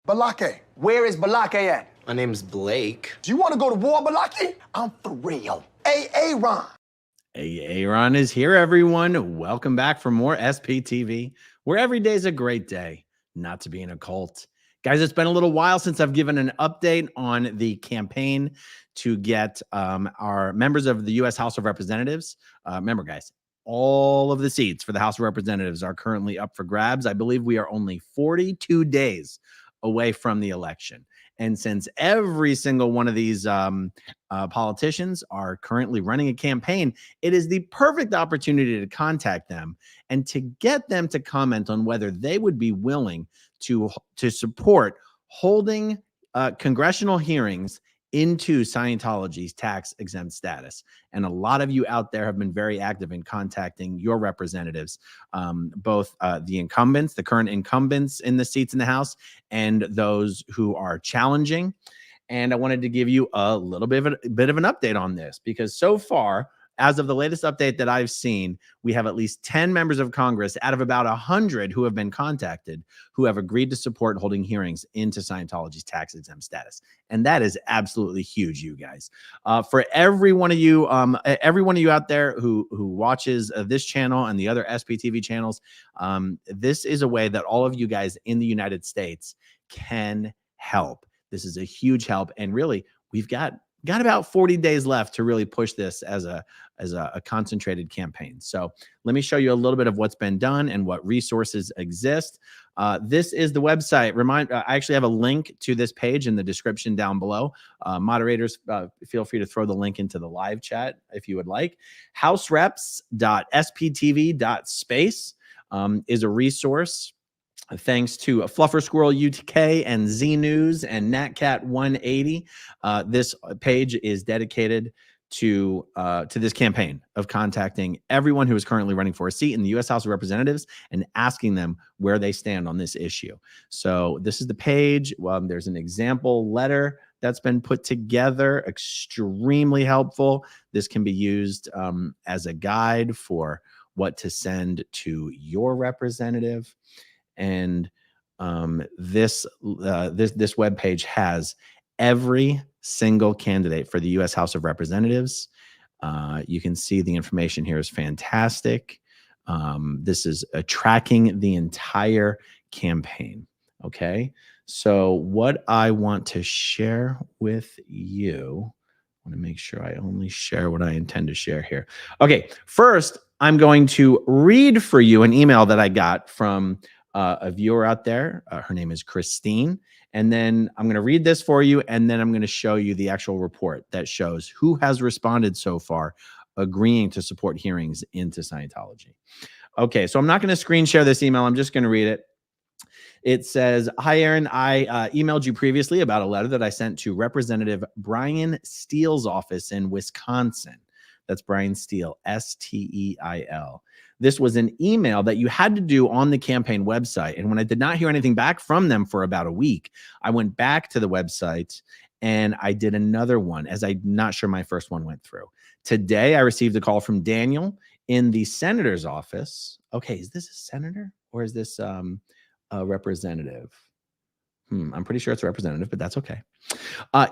Balake. Where is Balake at? My name's Blake. Do you want to go to war, Balake? I'm for real. Aaron. Aaron is here, everyone. Welcome back for more SPTV, where every day is a great day not to be in a cult. Guys, it's been a little while since I've given an update on the campaign to get our members of the U.S. House of Representatives. Remember, guys, all of the seats for the House of Representatives are currently up for grabs. I believe we are only 42 days away from the election. And since every single one of these politicians are currently running a campaign, it is the perfect opportunity to contact them and to get them to comment on whether they would be willing to support holding congressional hearings into Scientology's tax-exempt status. And a lot of you out there have been very active in contacting your representatives, both the incumbents, the current incumbents in the seats in the House, and those who are challenging. And I wanted to give you a little bit of an update on this, because so far, as of the latest update that I've seen, we have at least 10 members of Congress out of about 100 who have been contacted who have agreed to support holding hearings into Scientology's tax-exempt status. And that is absolutely huge, you guys. For every one of you out there who watches this channel and the other SPTV channels, this is a way that all of you guys in the United States can help. This is a huge help. And really, we've got about 40 days left to really push this as a concentrated campaign. So let me show you a little bit of what's been done and what resources exist. This is the website. I actually have a link to this page in the description down below. Moderators, feel free to throw the link into the live chat if you would like. housereps.sptv.space is a resource. Thanks to Fluffer Squirrel UK and Z News and NatCat 180. This page is dedicated to this campaign of contacting everyone who is currently running for a seat in the U.S. House of Representatives and asking them where they stand on this issue. So this is the page. There's an example letter that's been put together, extremely helpful. This can be used as a guide for what to send to your representative. And this web page has every single candidate for the U.S. House of Representatives. You can see the information here is fantastic. This is tracking the entire campaign. Okay, so what I want to share with you, I want to make sure I only share what I intend to share here. Okay, first, I'm going to read for you an email that I got from a viewer out there. Her name is Christine. And then I'm going to read this for you, and then I'm going to show you the actual report that shows who has responded so far, agreeing to support hearings into Scientology. Okay, so I'm not going to screen share this email. I'm just going to read it. It says, "Hi, Aaron. I emailed you previously about a letter that I sent to Representative Brian Steele's office in Wisconsin." That's Brian Steele, S-T-E-I-L. This was an email that you had to do on the campaign website. And when I did not hear anything back from them for about a week, I went back to the website and I did another one, as I'm not sure my first one went through. Today, I received a call from Daniel in the senator's office. Okay, is this a senator or is this a representative? I'm pretty sure it's a representative, but that's okay.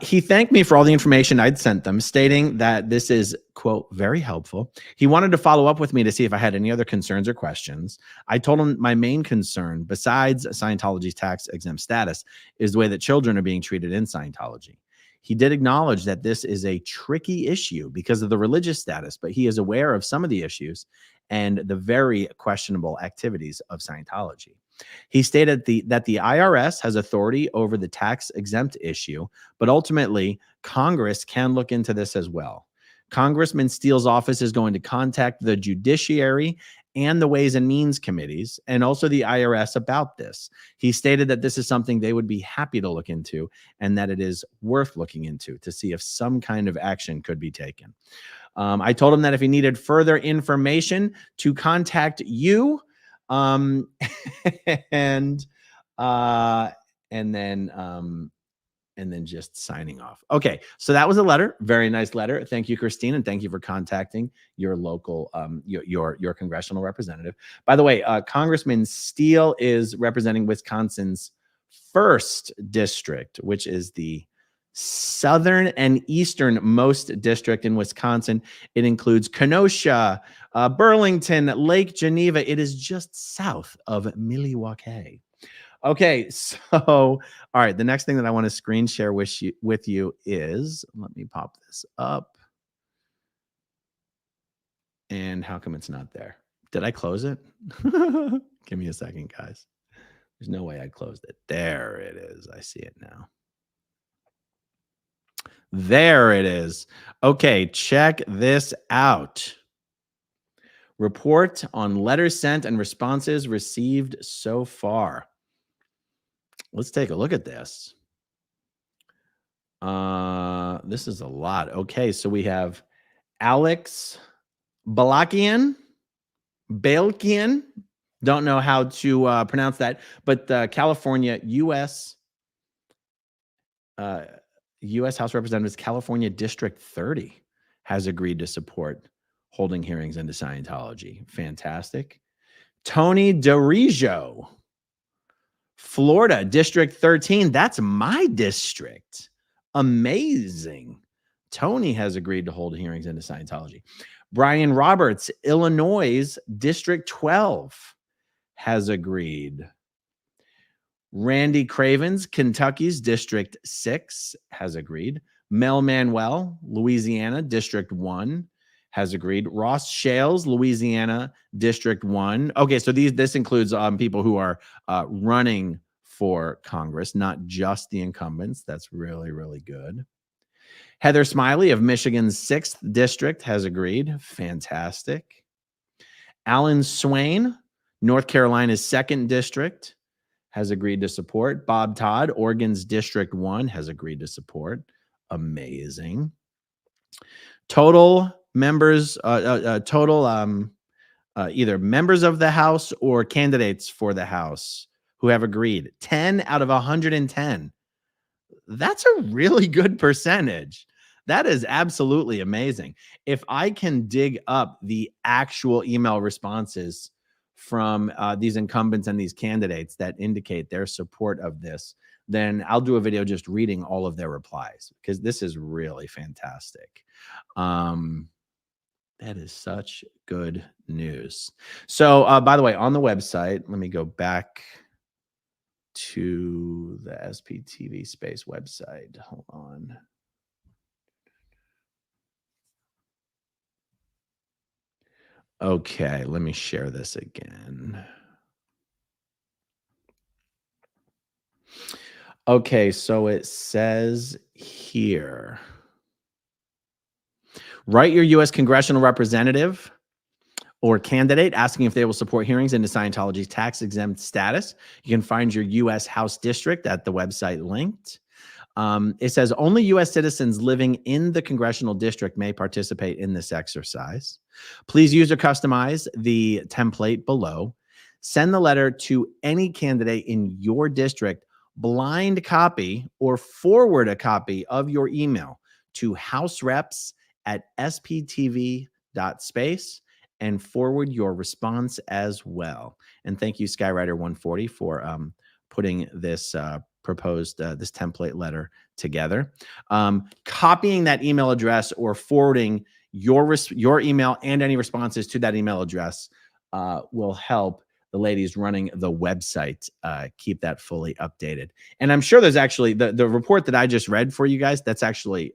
He thanked me for all the information I'd sent them, stating that this is, quote, very helpful. He wanted to follow up with me to see if I had any other concerns or questions. I told him my main concern, besides Scientology's tax-exempt status, is the way that children are being treated in Scientology. He did acknowledge that this is a tricky issue because of the religious status, but he is aware of some of the issues and the very questionable activities of Scientology. He stated that the IRS has authority over the tax-exempt issue, but ultimately, Congress can look into this as well. Congressman Steele's office is going to contact the Judiciary and the Ways and Means Committees, and also the IRS about this. He stated that this is something they would be happy to look into, and that it is worth looking into to see if some kind of action could be taken. I told him that if he needed further information, to contact you. And then just signing off. Okay, so that was a letter, very nice letter. Thank you, Christine, and thank you for contacting your local, your congressional representative. By the way, Congressman Steele is representing Wisconsin's 1st District, which is the southern and easternmost district in Wisconsin. It includes Kenosha, Burlington, Lake Geneva. It is just south of Milwaukee. Okay, so all right, the next thing that I want to screen share with you is, let me pop this up. And how come it's not there? Did I close it? Give me a second, guys. There's no way I closed it. There it is. I see it now. There it is. Okay, check this out. Report on letters sent and responses received so far. Let's take a look at this. This is a lot. Okay, so we have Alex Balkian, don't know how to pronounce that, but California, U.S. House Representatives, California District 30 has agreed to support holding hearings into Scientology. Fantastic. Tony DeRijo, Florida, District 13. That's my district. Amazing. Tony has agreed to hold hearings into Scientology. Brian Roberts, Illinois, District 12 has agreed. Randy Cravens, Kentucky's District 6 has agreed. Mel Manuel, Louisiana, District 1 has agreed. Ross Shales, Louisiana, District 1. Okay, so this includes people who are running for Congress, not just the incumbents. That's really, really good. Heather Smiley of Michigan's 6th District has agreed. Fantastic. Alan Swain, North Carolina's 2nd District, has agreed to support. Bob Todd, Oregon's District 1, has agreed to support. Amazing. Total members, either members of the House or candidates for the House who have agreed. 10 out of 110. That's a really good percentage. That is absolutely amazing. If I can dig up the actual email responses from these incumbents and these candidates that indicate their support of this, then I'll do a video just reading all of their replies, because this is really fantastic. That is such good news. So, by the way, on the website, let me go back to the SPTV Space website. Hold on. Okay, let me share this again. Okay, so it says here, write your U.S. congressional representative or candidate asking if they will support hearings into Scientology's tax-exempt status. You can find your U.S. House district at the website linked. It says only U.S. citizens living in the congressional district may participate in this exercise. Please use or customize the template below. Send the letter to any candidate in your district, blind copy, or forward a copy of your email to housereps@sptv.space and forward your response as well. And thank you, Skyrider140, for putting this proposed this template letter together. Copying that email address or forwarding your email and any responses to that email address will help the ladies running the website keep that fully updated. And I'm sure there's actually the report that I just read for you guys, that's actually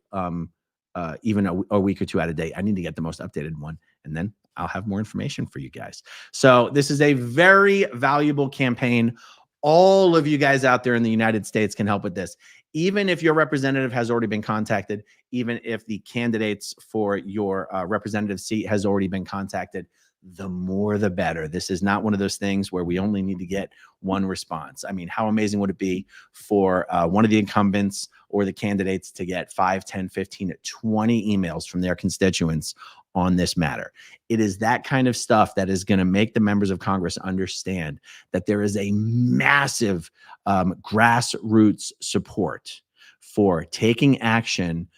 even a week or two out of date. I need to get the most updated one, and then I'll have more information for you guys. So this is a very valuable campaign. All of you guys out there in the United States can help with this. Even if your representative has already been contacted, even if the candidates for your representative seat has already been contacted, the more the better. This is not one of those things where we only need to get one response. I mean, how amazing would it be for one of the incumbents or the candidates to get 5, 10, 15, 20 emails from their constituents on this matter? It is that kind of stuff that is going to make the members of Congress understand that there is a massive grassroots support for taking action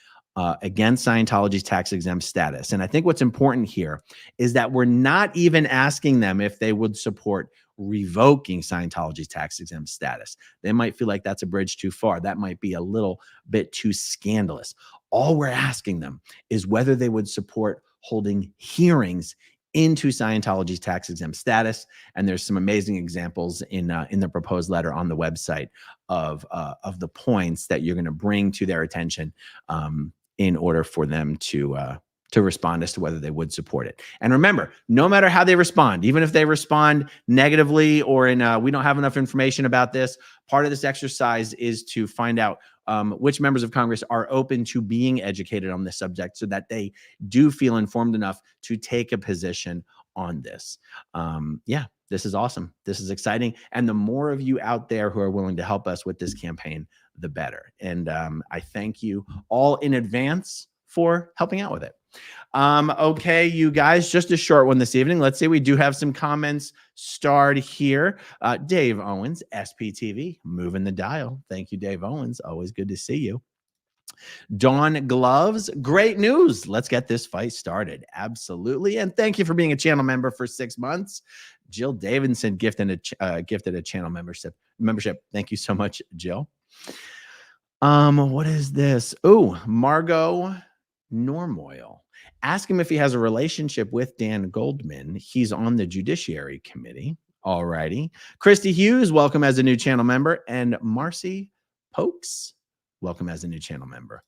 against Scientology's tax-exempt status. And I think what's important here is that we're not even asking them if they would support revoking Scientology's tax-exempt status. They might feel like that's a bridge too far. That might be a little bit too scandalous. All we're asking them is whether they would support holding hearings into Scientology's tax-exempt status. And there's some amazing examples in the proposed letter on the website of the points that you're going to bring to their attention in order for them to respond as to whether they would support it. And remember, no matter how they respond, even if they respond negatively or in we don't have enough information about this, part of this exercise is to find out which members of Congress are open to being educated on this subject so that they do feel informed enough to take a position on this. Yeah, this is awesome. This is exciting. And the more of you out there who are willing to help us with this campaign, the better. And I thank you all in advance for helping out with it. Okay, you guys, just a short one this evening. Let's see, we do have some comments starred here. Dave Owens, SPTV, moving the dial. Thank you, Dave Owens. Always good to see you. Dawn Gloves, great news. Let's get this fight started. Absolutely. And thank you for being a channel member for 6 months. Jill Davidson gifted a channel membership. Thank you so much, Jill. What is this? Oh, Margot Normoil. Ask him if he has a relationship with Dan Goldman. He's on the Judiciary Committee. All righty. Christy Hughes, welcome as a new channel member. And Marcy Pokes, welcome as a new channel member.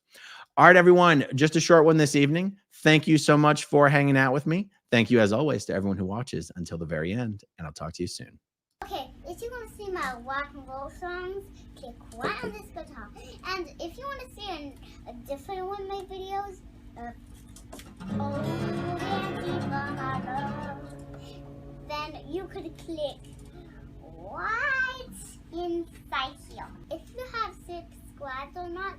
All right, everyone, just a short one this evening. Thank you so much for hanging out with me. Thank you, as always, to everyone who watches until the very end, and I'll talk to you soon. Okay, if you want to see my rock and roll songs, click right on this guitar. And if you want to see a different one of my videos, oh, dancing for my love, then you could click right inside here. If you have subscribed or not,